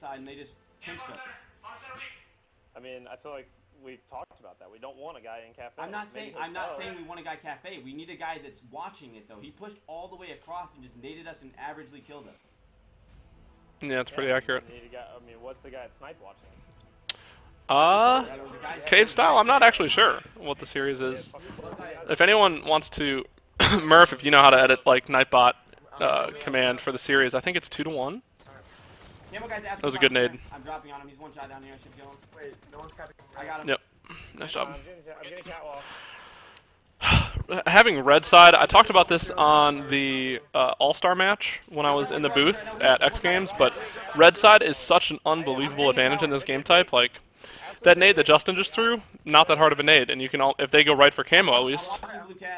side and they just pinched us. I mean, I feel like we've talked about that. We don't want a guy in cafe. I'm not saying we want a guy cafe. We need a guy that's watching it though. He pushed all the way across and just naded us and averagely killed us. Yeah, it's pretty accurate. I mean, what's the guy at snipe watching? Cave style, I'm not actually sure what the series is. If anyone wants to, Murph, if you know how to edit like Nightbot command for the series, I think it's 2-to-1. That was a good nade. I'm dropping on him. He's one shot down here. I should kill him. Wait, no one's capping. I got him. Yep. Nice job. I'm getting catwalk. Having red side, I talked about this on the All-Star match when I was in the booth at X Games, but red side is such an unbelievable advantage in this game type. Like, that nade that Justin just threw, not that hard of a nade, and you can if they go right for camo at least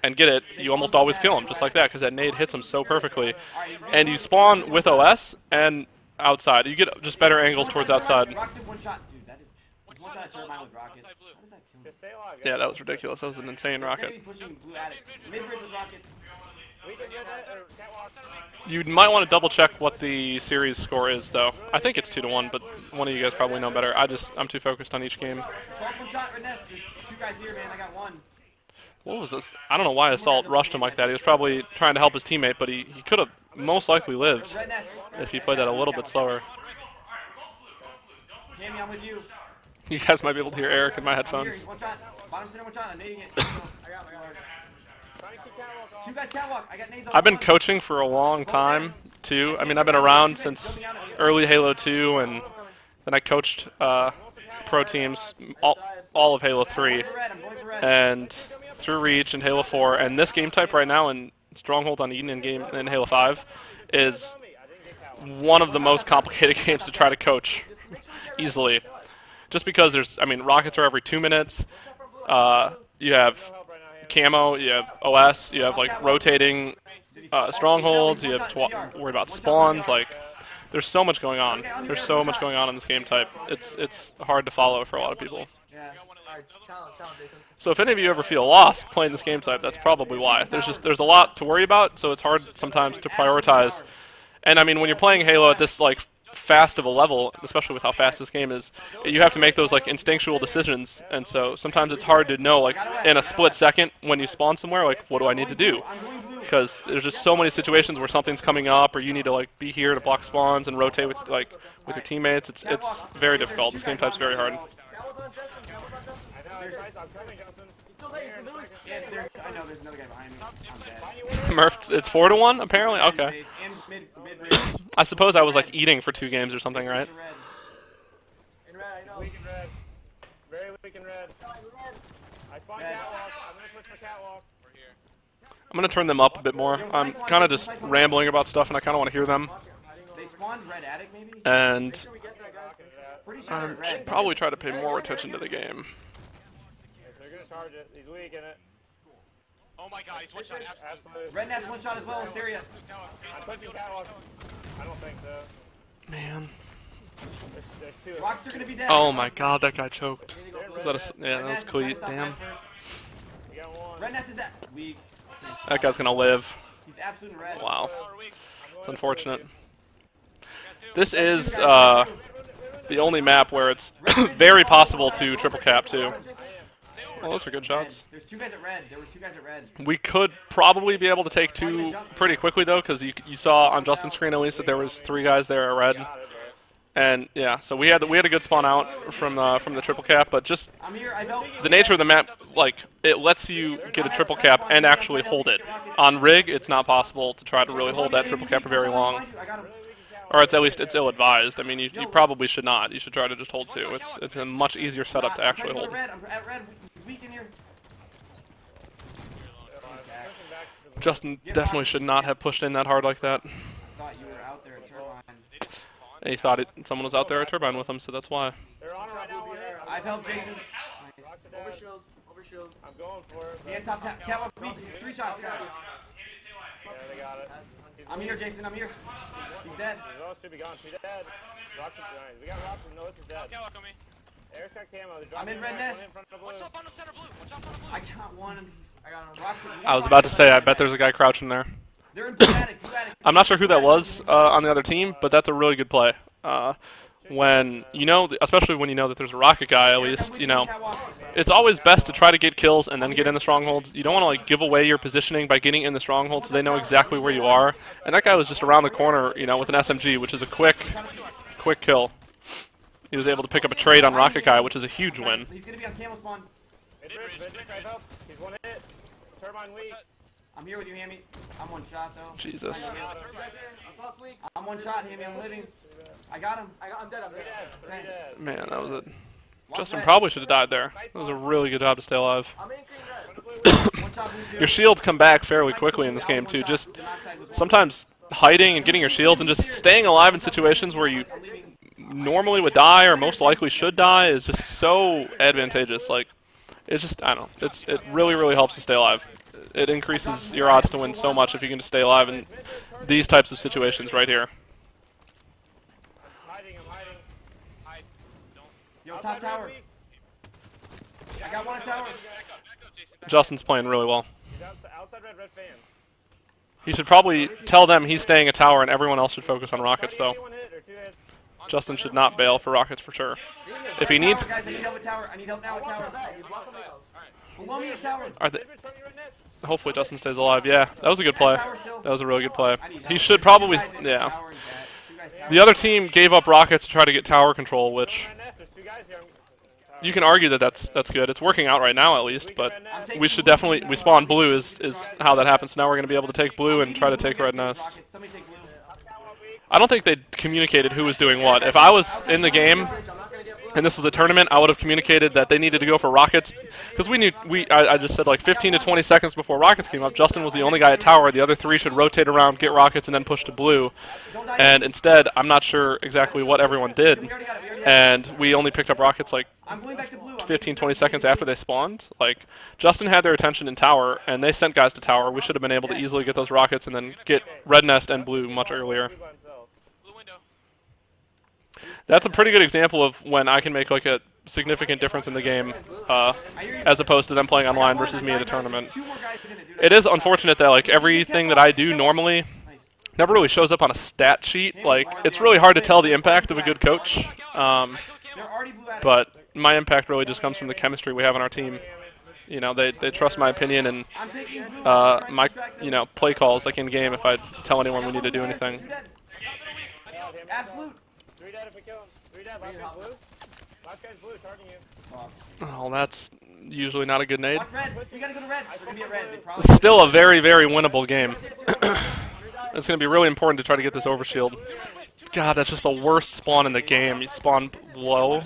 and get it, you almost always kill them just like that because that nade hits them so perfectly. And you spawn with OS and outside. You get just better angles towards outside. Yeah, that was ridiculous. That was an insane rocket. You might want to double check what the series score is, though. I think it's 2-to-1, but one of you guys probably know better. I'm too focused on each game. What was this? I don't know why Assault rushed him like that. He was probably trying to help his teammate, but he could have most likely lived if he played that a little bit slower. You guys might be able to hear Eric in my headphones. I've been coaching for a long time, too. I mean, I've been around since early Halo 2, and then I coached pro teams all of Halo 3, and through Reach and Halo 4, and this game type right now in Strongholds on Eden in Halo 5 is one of the most complicated games to try to coach easily. Just because rockets are every 2 minutes, you have camo, you have OS, you have like rotating strongholds, you have to worry about spawns, like there's so much going on. There's so much going on in this game type. It's hard to follow for a lot of people. So if any of you ever feel lost playing this game type, that's probably why. There's a lot to worry about, so it's hard sometimes to prioritize. And I mean, when you're playing Halo at this like fast of a level, especially with how fast this game is, you have to make those like instinctual decisions, and so sometimes it's hard to know like in a split second when you spawn somewhere like what do I need to do, because there's just so many situations where something's coming up or you need to like be here to block spawns and rotate with your teammates. It's very difficult. This game type's very hard. Murph, it's 4-to-1 apparently. Okay. I suppose I was like eating for 2 games or something, right? In red, I know. Weak in red. Very weak in red. I spawned catwalk. I'm gonna push for catwalk. We're here. I'm gonna turn them up a bit more. I'm kind of just rambling about stuff, and I kind of want to hear them. They spawned red attic, maybe? And I should probably try to pay more attention to the game. They're gonna charge it. He's weak in it. Oh my god, he's one shot. Absolutely. Red Nest one shot as well, Hysteria. I'm pushing catwalk. I don't think so. Man. Rocks are gonna be dead. Oh my god, that guy choked. Was that yeah, that was Cleat. Damn. Red Nest is at weak. That guy's gonna live. He's absolute red. Wow. It's unfortunate. This is the only map where it's very possible to triple cap too. Well, those are good shots. There's 2 guys at red. There were 2 guys at red. We could probably be able to take 2 pretty quickly though, because you saw on Justin's screen at least that there was 3 guys there at red. And yeah, so we had a good spawn out from the triple cap, but just the nature of the map, like it lets you get a triple cap and actually hold it. On rig, it's not possible to try to really hold that triple cap for very long, or at least it's ill-advised. I mean, you probably should not. You should try to just hold 2. It's a much easier setup to actually hold. Justin definitely should not have pushed in that hard like that. He thought someone was out there at Turbine with him, so that's why. I've helped Jason. Overshield. I'm going for it. Yeah, top catwalk beat. 3 shots. Yeah, they got it. I'm here, Jason. I'm here. He's dead. Those should be gone. She's dead. Rocks is nice. We got Rocks. No, this is dead. Eric's got camo. I'm in red nest. Watch out, bottom center blue. Watch out, bottom blue. I got one. I got him. Rocks. I was about to say, I bet there's a guy crouching there. They're in blue attic. I'm not sure who that was on the other team, but that's a really good play. when you know, especially when you know that there's a rocket guy, at least, you know, it's always best to try to get kills and then get in the strongholds. You don't want to like give away your positioning by getting in the stronghold so they know exactly where you are. And that guy was just around the corner, you know, with an SMG, which is a quick kill. He was able to pick up a trade on rocket guy, which is a huge win. He's gonna be on camel spawn. He's one hit. Turbine weak. I'm here with you, Hammy. I'm one shot though. Jesus. I'm one shot, Hammy. I'm living. I got him. I'm dead. I'm dead. Man, that was it. Justin probably should have died there. That was a really good job to stay alive. Your shields come back fairly quickly in this game too. Just sometimes hiding and getting your shields and just staying alive in situations where you normally would die or most likely should die is just so advantageous. Like, it's just, I don't know. It really helps you stay alive. It increases your odds to win so much if you can just stay alive in these types of situations right here. Yo, top tower. I got one at tower. Justin's playing really well. He should probably tell them he's staying at tower and everyone else should focus on rockets, though. Justin should not bail for rockets for sure. If he needs... Guys, I need help at tower. I need help now at tower. Below me at tower. Are they... Hopefully Justin stays alive. Yeah, that was a good play. That was a really good play. He should probably... Yeah. The other team gave up rockets to try to get tower control, which... You can argue that that's good. It's working out right now at least, but we should definitely... We spawn blue is how that happens. So now we're going to be able to take blue and try to take red nest. I don't think they communicated who was doing what. If I was in the game and this was a tournament, I would have communicated that they needed to go for rockets. Because we knew, I just said like 15 to 20 seconds before rockets came up, Justin was the only guy at tower. The other three should rotate around, get rockets, and then push to blue. And instead, I'm not sure exactly what everyone did. And we only picked up rockets like 15, 20 seconds after they spawned. Like, Justin had their attention in tower, and they sent guys to tower. We should have been able to easily get those rockets and then get red nest and blue much earlier. That's a pretty good example of when I can make like a significant difference in the game, as opposed to them playing online versus me at a tournament. It is unfortunate that like everything that I do normally never really shows up on a stat sheet. Like, it's really hard to tell the impact of a good coach, but my impact really just comes from the chemistry we have on our team. You know, they trust my opinion and my, you know, play calls like in game if I tell anyone we need to do anything. Absolute. Oh, that's usually not a good nade. We gotta go to red. We're gonna be at red. It's still a very winnable game. It's going to be really important to try to get this overshield. God, that's just the worst spawn in the game. You spawn low.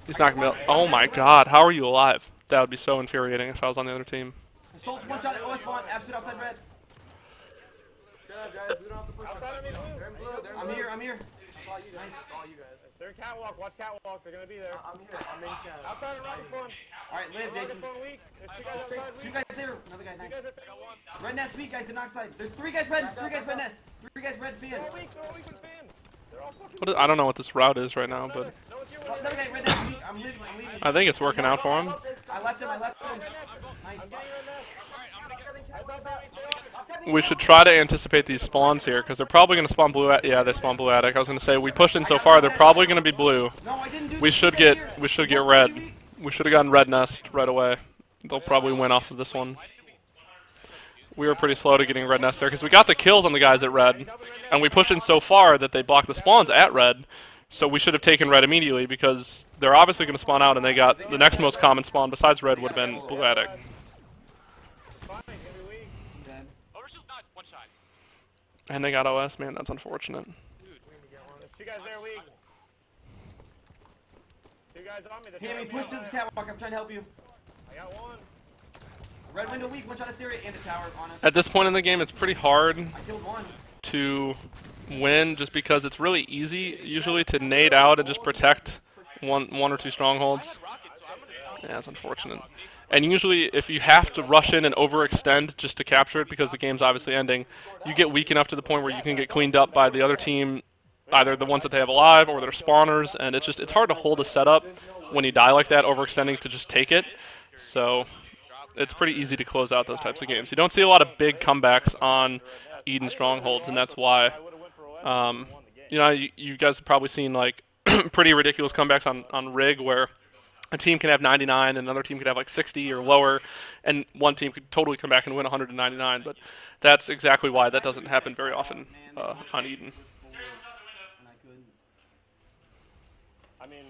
He's not going to be... Oh my god, how are you alive? That would be so infuriating if I was on the other team. Assault's one shot at OS spawn. Absolute outside red. I'm here. I'm here. Nice. They're catwalk. Watch catwalk. They're gonna be there. I'm here. I'm in chat. Outside of rocket spawn. All right, live, Jason. Two guys there. Another guy. Nice. Red nest weak, guys in oxide. There's three guys red. Three guys red nest. Three guys red fan. I don't know what this route is right now, but Another guy red nest weak. I'm leaving. I think it's working out for him. I left him. Nice. We should try to anticipate these spawns here, because they're probably going to spawn blue. Yeah, they spawn blue attic. I was going to say we pushed in so far, they're probably going to be blue. We should get red. We should have gotten red nest right away. They'll probably win off of this one. We were pretty slow to getting red nest there because we got the kills on the guys at red, and we pushed in so far that they blocked the spawns at red. So we should have taken red immediately because they're obviously going to spawn out, and they got the next most common spawn besides red would have been blue attic. And they got OS, man, that's unfortunate. Two guys there weak. Two guys on me. Hey, we pushed to the catwalk. I'm trying to help you. I got one. Red window weak, one shot of stereo and a tower on us. At this point in the game, it's pretty hard I killed one. to win just because it's really easy usually to nade out and just protect one or two strongholds. Yeah, it's unfortunate. And usually, if you have to rush in and overextend just to capture it because the game's obviously ending, you get weak enough to the point where you can get cleaned up by the other team, either the ones that they have alive or their spawners, and it's hard to hold a setup when you die like that, overextending to just take it. So it's pretty easy to close out those types of games. You don't see a lot of big comebacks on Eden Strongholds, and that's why you know, you guys have probably seen like pretty ridiculous comebacks on Rig where a team can have 99 and another team could have like 60 or lower, and one team could totally come back and win 199. But that's exactly why that doesn't happen very often on Eden. I mean,